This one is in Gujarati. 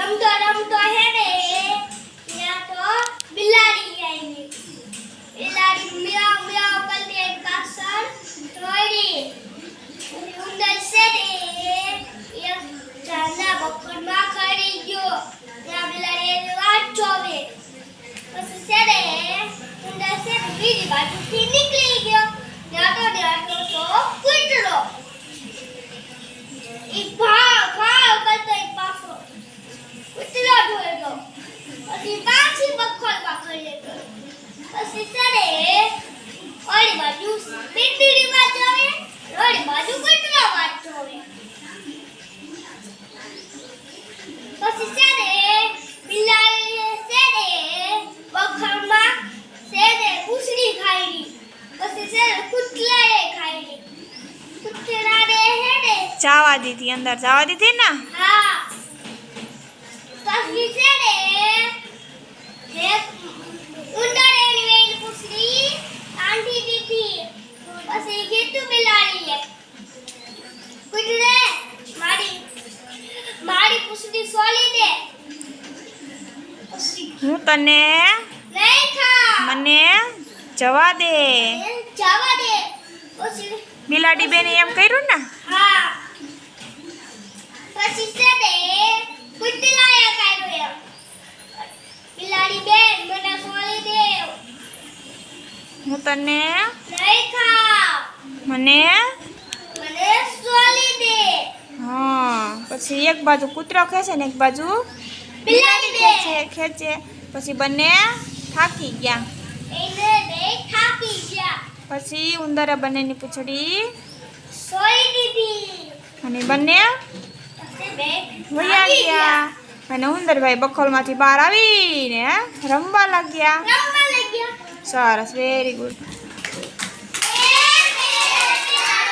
રમતો રમતો હે ને ત્યાં તો બિલાડી આવી. બિલાડી મિયાઉ મિયાઉ કરતી એક પાછળ દોડી. ઉંદર છે ને એક ઝાડના બખોરમાં ખડી ગયો. ત્યાં બિલાડી એની વાટ જોવે. પછી છે ને ઉંદર છે ને બીજી બાજુથી નીકળી ગયો. ત્યાં તો કૂતરો. એક ભાવ કરતો એક પાછો કૂતરો ઢોળ્યો. પછી પાછી બખોરમાં ખડી ગયો. પછી છે ને ઓલી બાજુ બિલાડી વાટ જોવે, ઓલી બાજુ કૂતરો વાટ જોવે. પછી છે ને બિલાડી છે ને બખોરમાં છે ને પૂંછડી ખાઈ. પછી છે ને કૂતરાએ ખાઈ. કૂતરાને હે ને જવા દીધી, અંદર જવા દીધી ને. હા. પછી છે ને એક ઉંદર એની પૂંછડી કાઢી દીધી. પછી કીધું બિલાડીએ, કૂતરે મારી પૂંછડી સોલી દે. હું તને નહીં ખા. મને જવા દે. જવા દે. પછી બિલાડી બેને એમ કર્યું ને. હા. પછી છે ને કૂતરાએ કાઢ્યું એમ. બિલાડી બેન મને સોલી દે. હું તને નહીં ખા. મને સોલી દે. હા. પછી એક બાજુ કૂતરો ખેંચે ને એક બાજુ બિલાડી ખેંચે. પછી બંને થાકી ગયા. એને નહીં થાકી ગયા. પછી ઉંદરે બંનેની પૂંછડી સોઈ દીધી. અને બંને પછી બે વયા ગયા. અને ઉંદરભાઈ બખોલમાંથી બહાર આવીને રમવા લાગ્યા. રમવા લાગ્યા. સરસ, વેરી ગુડ.